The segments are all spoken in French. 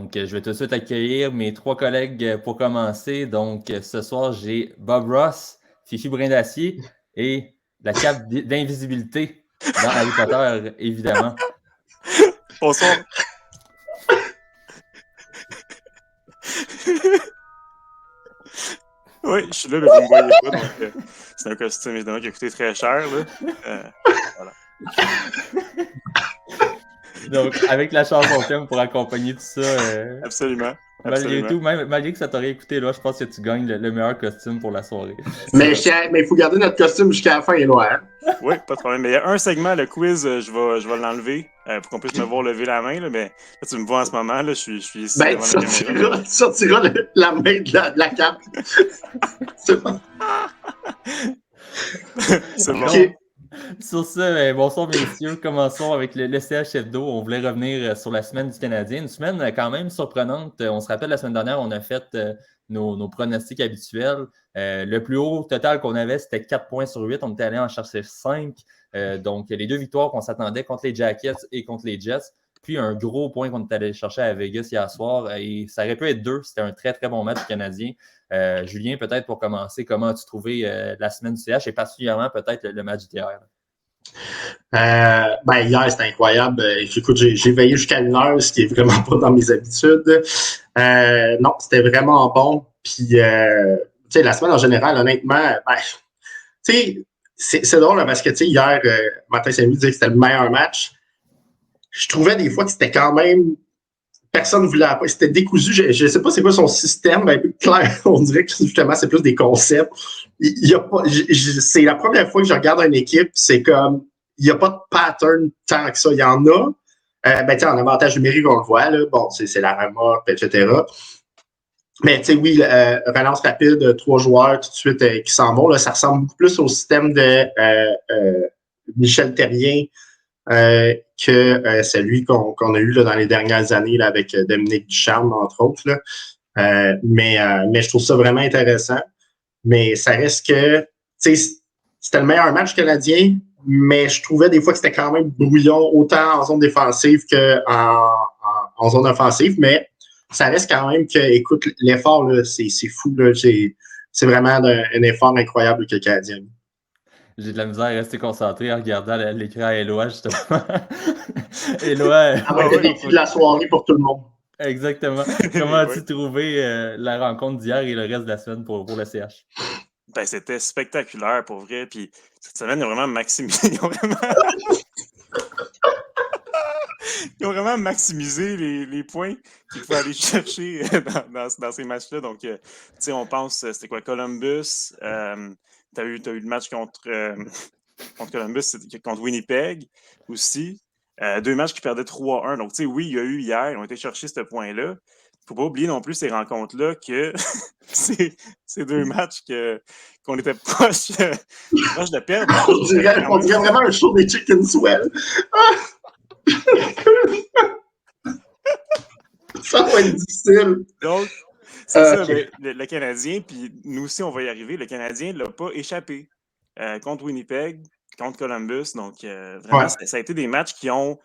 Donc, je vais tout de suite accueillir mes 3 collègues pour commencer. Donc, ce soir, j'ai Bob Ross, Fifi Brindacier et la cape d'invisibilité dans Harry Potter, évidemment. Bonsoir. Oui, je suis là, mais vous ne me voyez pas, donc c'est un costume évidemment qui a coûté très cher. Là. Voilà. Donc, avec la chanson thème pour accompagner tout ça. Absolument. Malgré tout, malgré que ça t'aurait écouté, là, je pense que tu gagnes le meilleur costume pour la soirée. Mais il faut garder notre costume jusqu'à la fin, Éloi. Hein? Oui, pas de problème. Mais il y a un segment, le quiz, je vais l'enlever pour qu'on puisse me voir lever la main. Là, mais là, tu me vois en ce moment, là, je suis ici devant la caméra. Tu sortiras la main de la cape. C'est bon. C'est bon. Okay. Sur ce, bonsoir messieurs, commençons avec le CHFDO. On voulait revenir sur la semaine du Canadien. Une semaine quand même surprenante. On se rappelle, la semaine dernière, on a fait nos pronostics habituels. Le plus haut total qu'on avait, c'était 4 points sur 8. On était allé en chercher 5. Donc, les 2 victoires qu'on s'attendait contre les Jackets et contre les Jets. Puis un gros point qu'on est allé chercher à Vegas hier soir. Et ça aurait pu être 2. C'était un très, très bon match canadien. Julien, peut-être pour commencer, comment as-tu trouvé la semaine du CH et particulièrement peut-être le match d'hier? Hier, c'était incroyable. Écoute, j'ai veillé jusqu'à 1h, ce qui est vraiment pas dans mes habitudes. Non, c'était vraiment bon. Puis, tu sais, la semaine en général, honnêtement, tu sais, c'est drôle parce que, tu sais, hier, Martin Saint-Louis disait que c'était le meilleur match. Je trouvais des fois que c'était quand même... Personne ne voulait... C'était décousu. Je ne sais pas c'est quoi son système. Un peu clair, on dirait que justement, c'est plus des concepts. Il y a pas, c'est la première fois que je regarde une équipe, c'est comme... Il n'y a pas de pattern tant que ça. Il y en a. En avantage numérique, on le voit. Là. Bon, c'est la remorque, etc. Mais tu sais, oui, relance rapide, 3 joueurs tout de suite qui s'en vont. Là, ça ressemble beaucoup plus au système de Michel Therrien que celui qu'on a eu là, dans les dernières années là, avec Dominique Ducharme, entre autres. Là. Mais je trouve ça vraiment intéressant. Mais ça reste que, tu sais, c'était le meilleur match canadien, mais je trouvais des fois que c'était quand même brouillon, autant en zone défensive qu'en zone offensive. Mais ça reste quand même que, écoute, l'effort, là, c'est fou. Là, c'est vraiment un effort incroyable que le Canadien. J'ai de la misère à rester concentré en regardant l'écran à Éloi, justement. Éloi. Ça va être le défi de la soirée pour tout le monde. Exactement. Comment as-tu trouvé la rencontre d'hier et le reste de la semaine pour le CH? Ben, c'était spectaculaire pour vrai. Puis cette semaine, ils ont vraiment maximisé. Ils ont vraiment maximisé les points qu'ils pouvaient aller chercher dans ces matchs-là. Donc, tu sais, on pense, c'était quoi, Columbus? T'as eu le match contre Columbus, contre Winnipeg aussi. 2 matchs qui perdaient 3-1. Donc, tu sais, oui, il y a eu hier, ils ont été chercher ce point-là. Il ne faut pas oublier non plus ces rencontres-là que c'est 2 matchs qu'on était proche de perdre. On dirait vraiment un show des Chicken Swell. Ça va être difficile. Donc, c'est ça, okay. Le Canadien, puis nous aussi, on va y arriver. Le Canadien ne l'a pas échappé contre Winnipeg, contre Columbus. Donc, vraiment, ça a été des matchs qui ont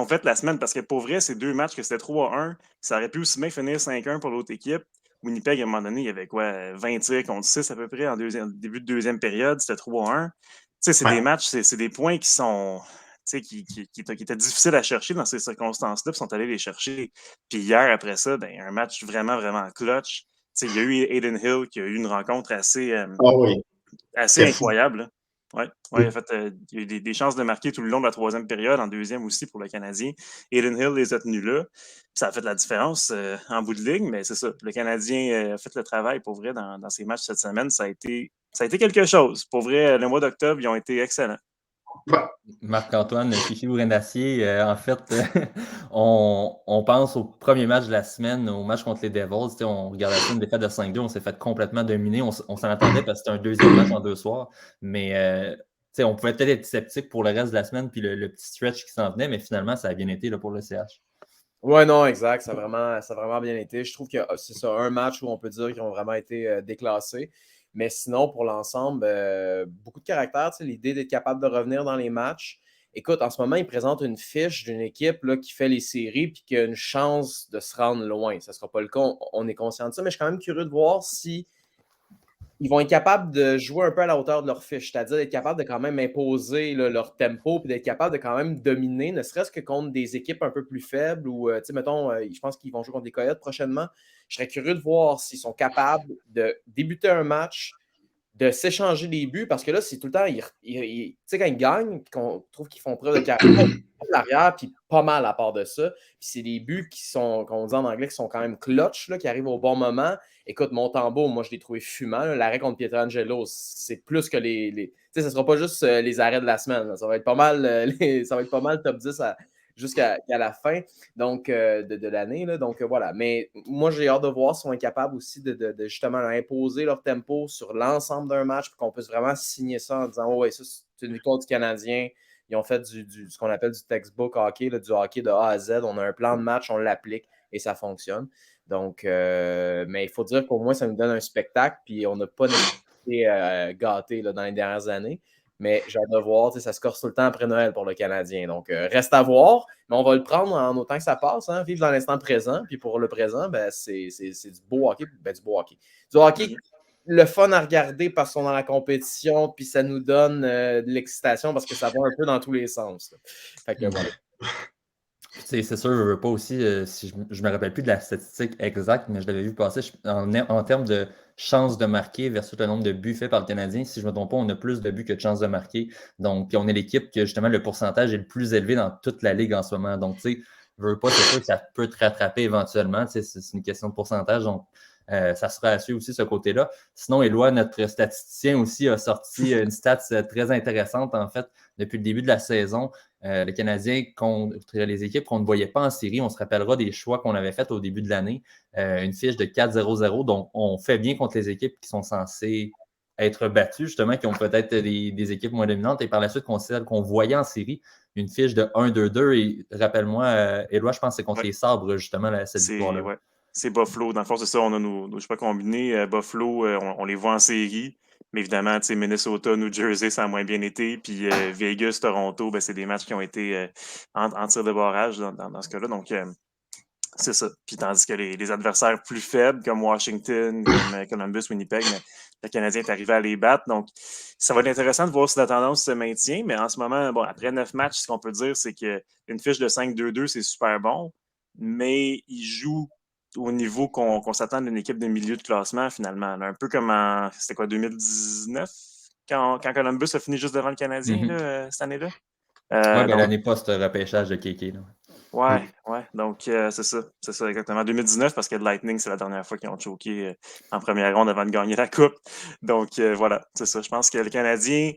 fait la semaine. Parce que pour vrai, ces 2 matchs que c'était 3-1, ça aurait pu aussi bien finir 5-1 pour l'autre équipe. Winnipeg, à un moment donné, il y avait quoi, 20 tirs contre 6 à peu près en début de deuxième période. C'était 3-1. Tu sais, c'est des matchs, c'est des points qui sont... Qui étaient difficiles à chercher dans ces circonstances-là, puis sont allés les chercher. Puis hier, après ça, un match vraiment, vraiment clutch. Il y a eu Aiden Hill qui a eu une rencontre assez incroyable. Ouais, en fait, il y a eu des chances de marquer tout le long de la 3e période, en 2e aussi pour le Canadien. Aiden Hill les a tenus là. Ça a fait la différence en bout de ligne, mais c'est ça. Le Canadien a fait le travail pour vrai dans ces matchs cette semaine. Ça a été quelque chose. Pour vrai, le mois d'octobre, ils ont été excellents. Marc-Antoine, Fifi Brindacier, en fait, on pense au premier match de la semaine, au match contre les Devils. On regardait ça, une défaite de 5-2, on s'est fait complètement dominer. On s'en attendait parce que c'était un 2e match en 2 soirs. Mais on pouvait peut-être être sceptique pour le reste de la semaine puis le petit stretch qui s'en venait, mais finalement, ça a bien été là, pour le CH. Ouais, non, exact. Ça a vraiment bien été. Je trouve que c'est ça, un match où on peut dire qu'ils ont vraiment été déclassés. Mais sinon, pour l'ensemble, beaucoup de caractère, l'idée d'être capable de revenir dans les matchs écoute, en ce moment, ils présentent une fiche d'une équipe là, qui fait les séries et qui a une chance de se rendre loin. Ça ne sera pas le cas, on est conscient de ça, mais je suis quand même curieux de voir si ils vont être capables de jouer un peu à la hauteur de leur fiche, c'est-à-dire d'être capables de quand même imposer là, leur tempo puis d'être capables de quand même dominer, ne serait-ce que contre des équipes un peu plus faibles ou, tu sais, mettons, je pense qu'ils vont jouer contre les Coyotes prochainement. Je serais curieux de voir s'ils sont capables de débuter un match, de s'échanger des buts, parce que là, c'est tout le temps, tu sais, quand ils gagnent, qu'on trouve qu'ils font preuve de caractère de l'arrière, puis pas mal à part de ça. Puis c'est des buts qui sont, qu'on dit en anglais, qui sont quand même clutch, là, qui arrivent au bon moment. Écoute, Montembeault, moi, je l'ai trouvé fumant. Là. L'arrêt contre Pietrangelo, c'est plus que les tu sais, ce ne sera pas juste les arrêts de la semaine. Là. Ça va être pas mal, ça va être pas mal top 10 jusqu'à la fin de l'année. Là. Donc, voilà. Mais moi, j'ai hâte de voir s'ils sont capables aussi de justement imposer leur tempo sur l'ensemble d'un match pour qu'on puisse vraiment signer ça en disant « Oh, ouais, ça, c'est une victoire du Canadien. » Ils ont fait ce qu'on appelle du textbook hockey, là, du hockey de A à Z. On a un plan de match, on l'applique et ça fonctionne. Donc, mais il faut dire qu'au moins, ça nous donne un spectacle. Puis, on n'a pas été gâtés là, dans les dernières années. Mais j'ai hâte de voir, ça se corse tout le temps après Noël pour le Canadien. Donc, reste à voir, mais on va le prendre en autant que ça passe, hein, vivre dans l'instant présent. Puis pour le présent, ben, c'est du beau hockey. Ben, du beau hockey. Du hockey, le fun à regarder parce qu'on est dans la compétition, puis ça nous donne de l'excitation parce que ça va un peu dans tous les sens. Là. Fait que voilà. C'est sûr, je ne veux pas aussi, si je me rappelle plus de la statistique exacte, mais je l'avais vu passer en termes de chances de marquer versus le nombre de buts faits par le Canadien. Si je ne me trompe pas, on a plus de buts que de chances de marquer. Donc, on est l'équipe que justement le pourcentage est le plus élevé dans toute la ligue en ce moment. Donc, tu sais, je ne veux pas, c'est sûr que ça peut te rattraper éventuellement. Tu sais, c'est une question de pourcentage. Donc, ça sera à suivre aussi ce côté-là. Sinon, Éloi, notre statisticien aussi, a sorti une stat très intéressante, en fait, depuis le début de la saison. Le Canadien contre les équipes qu'on ne voyait pas en série, on se rappellera des choix qu'on avait faits au début de l'année. Une fiche de 4-0-0, donc on fait bien contre les équipes qui sont censées être battues, justement, qui ont peut-être des équipes moins dominantes, et par la suite, celles qu'on voyait en série, une fiche de 1-2-2, et rappelle-moi, Éloi, je pense que c'est contre les Sabres, justement, cette victoire-là. Ouais. C'est Buffalo. Dans le fond, c'est ça, on a nos choix combinés. Buffalo, on les voit en série. Mais évidemment, Minnesota, New Jersey, ça a moins bien été. Puis Vegas, Toronto, ben, c'est des matchs qui ont été en tir de barrage dans ce cas-là. Donc, c'est ça. Puis tandis que les adversaires plus faibles, comme Washington, comme Columbus, Winnipeg, mais le Canadien est arrivé à les battre. Donc, ça va être intéressant de voir si la tendance se maintient. Mais en ce moment, bon, après 9 matchs, ce qu'on peut dire, c'est qu'une fiche de 5-2-2, c'est super bon. Mais ils jouent au niveau qu'on s'attend d'une équipe de milieu de classement, finalement. Un peu comme en, c'était quoi, 2019, quand Columbus a fini juste devant le Canadien cette année-là. Oui, l'année post-repêchage de Kéké. Ouais. Donc, c'est ça, exactement. 2019, parce que le Lightning, c'est la dernière fois qu'ils ont choqué en première ronde avant de gagner la Coupe. Donc, voilà, c'est ça. Je pense que les Canadiens,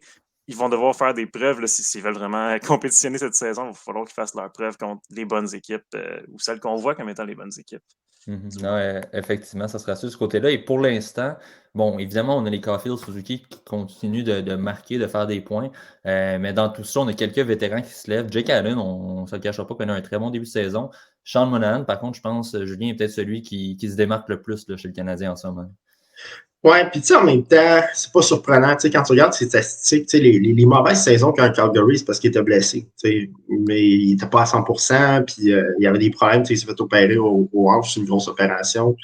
ils vont devoir faire des preuves là, s'ils veulent vraiment compétitionner cette saison. Il va falloir qu'ils fassent leurs preuves contre les bonnes équipes ou celles qu'on voit comme étant les bonnes équipes. Non, effectivement, ça sera sur ce côté-là. Et pour l'instant, bon, évidemment, on a les Caulfield Suzuki qui continuent de marquer, de faire des points. Mais dans tout ça, on a quelques vétérans qui se lèvent. Jake Allen, on ne se le cachera pas qu'on a un très bon début de saison. Sean Monahan, par contre, je pense, Julien est peut-être celui qui se démarque le plus là, chez le Canadien en ce moment. Ouais, puis tu sais, en même temps, c'est pas surprenant. Tu sais, quand tu regardes ces statistiques, tu sais, les mauvaises saisons quand Calgary, c'est parce qu'il était blessé. Tu sais, mais il était pas à 100%, puis il y avait des problèmes. Tu sais, il s'est fait opérer au hanche, c'est une grosse opération.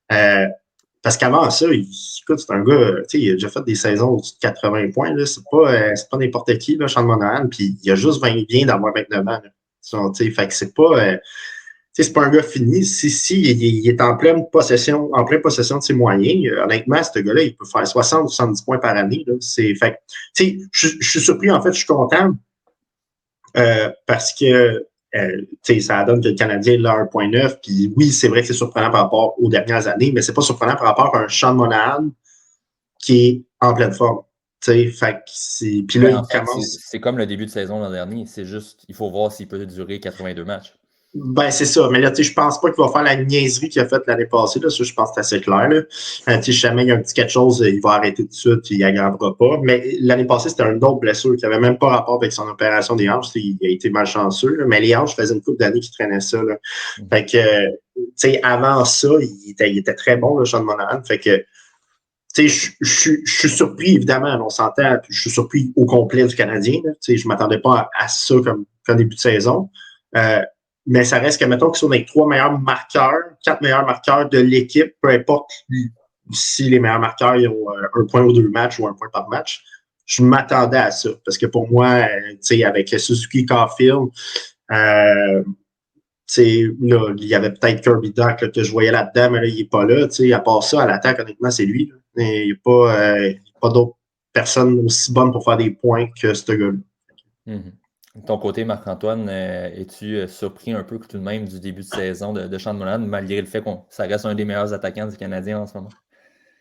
Parce qu'avant ça, écoute, c'est un gars, tu sais, il a déjà fait des saisons au-dessus de 80 points. Là, c'est pas n'importe qui, là, Sean Monahan, puis il a juste 20 bien d'avoir 29 ans. Là. Tu sais, fait que c'est pas. C'est pas un gars fini. Si il est en pleine possession de ses moyens, honnêtement, ce gars-là, il peut faire 60 ou 70 points par année. Là. Je suis surpris, en fait, je suis content parce que ça donne que le Canadien a 1.9. Puis oui, c'est vrai que c'est surprenant par rapport aux dernières années, mais c'est pas surprenant par rapport à un Sean Monahan qui est en pleine forme. Puis là, il commence. C'est comme le début de saison l'an dernier. C'est juste, il faut voir s'il peut durer 82 matchs. Ben, c'est ça. Mais là, je pense pas qu'il va faire la niaiserie qu'il a faite l'année passée. Là. Ça, je pense que c'est assez clair. Si jamais il y a un petit quelque chose, il va arrêter tout de suite, il n'aggravera pas. Mais l'année passée, c'était une autre blessure qui n'avait même pas rapport avec son opération des hanches. Il a été malchanceux. Là. Mais les hanches faisaient une couple d'années qu'il traînait ça. Là. Fait que, avant ça, il était très bon, le Sean Monahan. Fait que, je suis surpris, évidemment, on s'entend, je suis surpris au complet du Canadien. Je ne m'attendais pas à ça comme début de saison. Mais ça reste que, mettons qu'ils sont les 4 meilleurs marqueurs de l'équipe, peu importe si les meilleurs marqueurs ils ont un point ou 2 matchs ou un point par match. Je m'attendais à ça. Parce que pour moi, avec Suzuki Caulfield, là, il y avait peut-être Kirby Dach que je voyais là-dedans, mais là, il n'est pas là. À part ça, à l'attaque, honnêtement, c'est lui. Là. Il n'y a pas d'autres personnes aussi bonnes pour faire des points que ce gars-là. Mm-hmm. De ton côté, Marc-Antoine, es-tu surpris un peu tout de même du début de saison de Sean Monahan, malgré le fait que ça reste un des meilleurs attaquants du Canadien en ce moment?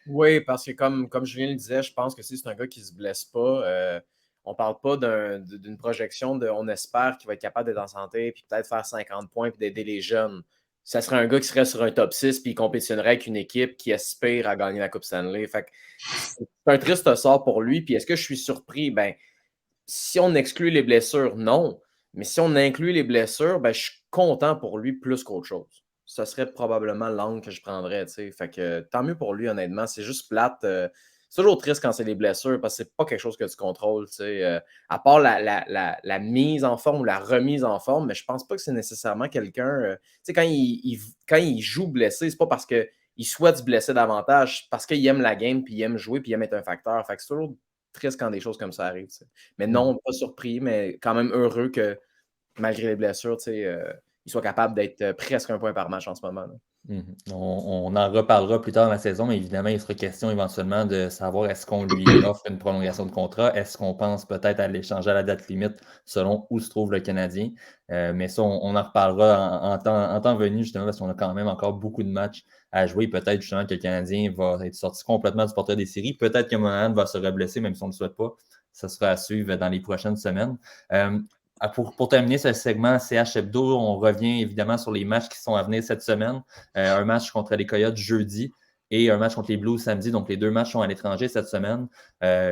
Oui, parce que comme Julien le disait, je pense que si c'est un gars qui ne se blesse pas, on ne parle pas d'une projection on espère qu'il va être capable d'être en santé puis peut-être faire 50 points puis d'aider les jeunes. Ça serait un gars qui serait sur un top 6 puis il compétitionnerait avec une équipe qui aspire à gagner la Coupe Stanley. Fait que c'est un triste sort pour lui. Puis est-ce que je suis surpris? Ben, si on exclut les blessures, non. Mais si on inclut les blessures, ben, je suis content pour lui plus qu'autre chose. Ce serait probablement l'angle que je prendrais. T'sais. Fait que tant mieux pour lui, honnêtement. C'est juste plate. C'est toujours triste quand c'est les blessures parce que c'est pas quelque chose que tu contrôles. À part la mise en forme ou la remise en forme, mais je pense pas que c'est nécessairement quelqu'un. Quand il joue blessé, c'est pas parce qu'il souhaite se blesser davantage, c'est parce qu'il aime la game, puis il aime jouer, puis il aime être un facteur. Fait que c'est toujours triste quand des choses comme ça arrivent. T'sais. Mais non, pas surpris, mais quand même heureux que malgré les blessures, il soit capable d'être presque un point par match en ce moment. On en reparlera plus tard dans la saison, mais évidemment, il sera question éventuellement de savoir est-ce qu'on lui offre une prolongation de contrat, est-ce qu'on pense peut-être à l'échanger à la date limite selon où se trouve le Canadien. Mais ça, on en reparlera en temps venu, justement, parce qu'on a quand même encore beaucoup de matchs à jouer. Peut-être justement que le Canadien va être sorti complètement du portrait des séries. Peut-être que Monahan va se reblesser, même si on ne le souhaite pas. Ça sera à suivre dans les prochaines semaines. Pour terminer ce segment CH Hebdo, on revient évidemment sur les matchs qui sont à venir cette semaine. Un match contre les Coyotes jeudi et un match contre les Blues samedi. Donc, les 2 matchs sont à l'étranger cette semaine.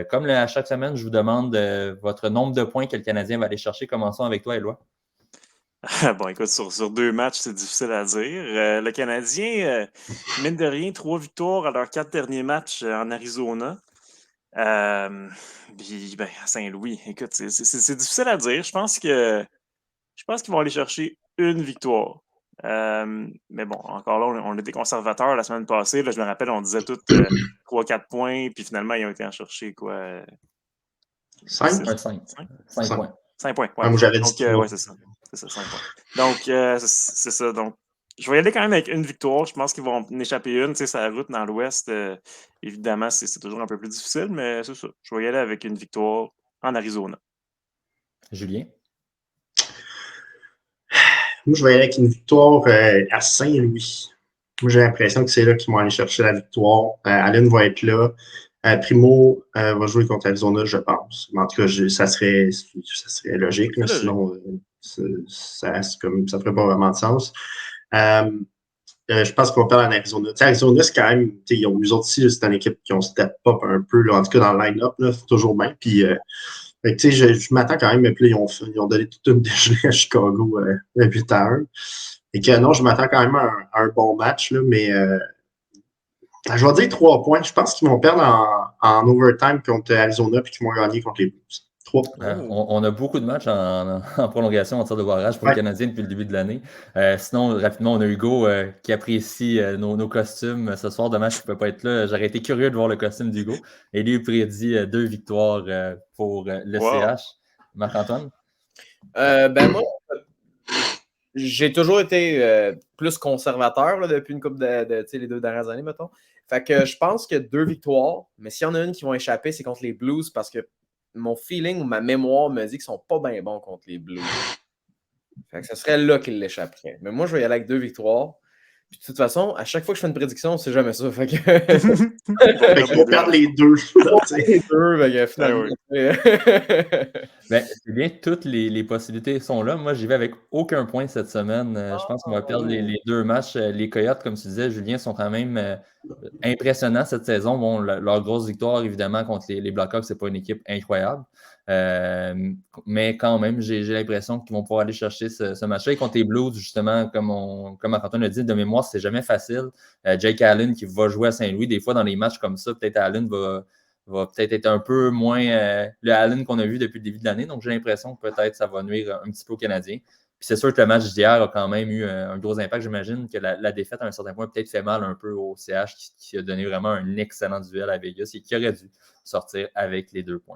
Comme à chaque semaine, je vous demande votre nombre de points que le Canadien va aller chercher. Commençons avec toi, Éloi. Bon, écoute, sur 2 matchs, c'est difficile à dire. Le Canadien, mine de rien, 3 victoires à leurs 4 derniers matchs en Arizona. Puis, à Saint-Louis, écoute, c'est difficile à dire. Je pense qu'ils vont aller chercher une victoire. Mais bon, encore là, on était conservateurs la semaine passée. Là, je me rappelle, on disait tous 3-4 points, puis finalement, ils ont été en chercher quoi? 5 points. 5 points, ouais. Moi, j'avais dit ouais, c'est ça. C'est ça, 5 points. Donc, c'est ça. Donc, je vais y aller quand même avec une victoire. Je pense qu'ils vont en échapper une. Tu sais, sa route dans l'Ouest, évidemment, c'est toujours un peu plus difficile, mais c'est ça. Je vais y aller avec une victoire en Arizona. Julien? Moi, je vais y aller avec une victoire à Saint-Louis. Moi, j'ai l'impression que c'est là qu'ils vont aller chercher la victoire. Allen va être là. Primo va jouer contre Arizona, je pense. Mais en tout cas, ça serait logique. Là, sinon, ça ne ferait pas vraiment de sens. Je pense qu'on perd en Arizona. T'sais, Arizona, c'est quand même, eux autres aussi, c'est une équipe qui ont step up un peu, là, en tout cas dans le line-up, là, toujours bien. Puis, je m'attends quand même, mais puis ils ont donné toute une déjeuner à Chicago 8-1. Et que non, je m'attends quand même à un bon match, là, mais je vais dire 3 points. Je pense qu'ils vont perdre en overtime contre Arizona puis qu'ils vont gagner contre les Blues. 3. On a beaucoup de matchs en prolongation en tir de barrage pour le Canadien depuis le début de l'année. Sinon, rapidement, on a Hugo qui apprécie nos costumes ce soir. Dommage qu'il ne peut pas être là. J'aurais été curieux de voir le costume d'Hugo. Et lui, il prédit 2 victoires pour le CH. Marc-Antoine? Moi, j'ai toujours été plus conservateur là, depuis une couple de les 2 dernières années, mettons. Fait que je pense que 2 victoires, mais s'il y en a une qui vont échapper, c'est contre les Blues parce que mon feeling ou ma mémoire me dit qu'ils sont pas bien bons contre les Blues. Fait que ce serait là qu'ils l'échapperaient. Mais moi, je vais y aller avec 2 victoires. Puis de toute façon, à chaque fois que je fais une prédiction, c'est jamais ça. Fait que... Ils vont perdre les 2. Les 2, finalement. C'est bien, toutes les possibilités sont là. Moi, j'y vais avec aucun point cette semaine. Je pense qu'on va perdre les 2 matchs. Les Coyotes, comme tu disais, Julien, sont quand même impressionnants cette saison. Bon, leur grosse victoire, évidemment, contre les Blackhawks, c'est pas une équipe incroyable. Mais quand même, j'ai l'impression qu'ils vont pouvoir aller chercher ce match-là. Et contre les Blues, justement, comme Antoine l'a dit, de mémoire, c'est jamais facile. Jake Allen qui va jouer à Saint-Louis, des fois dans les matchs comme ça, peut-être Allen va peut-être être un peu moins le Allen qu'on a vu depuis le début de l'année. Donc, j'ai l'impression que peut-être ça va nuire un petit peu aux Canadiens. Puis c'est sûr que le match d'hier a quand même eu un gros impact. J'imagine que la défaite, à un certain point, peut-être fait mal un peu au CH qui a donné vraiment un excellent duel à Vegas et qui aurait dû sortir avec les 2 points.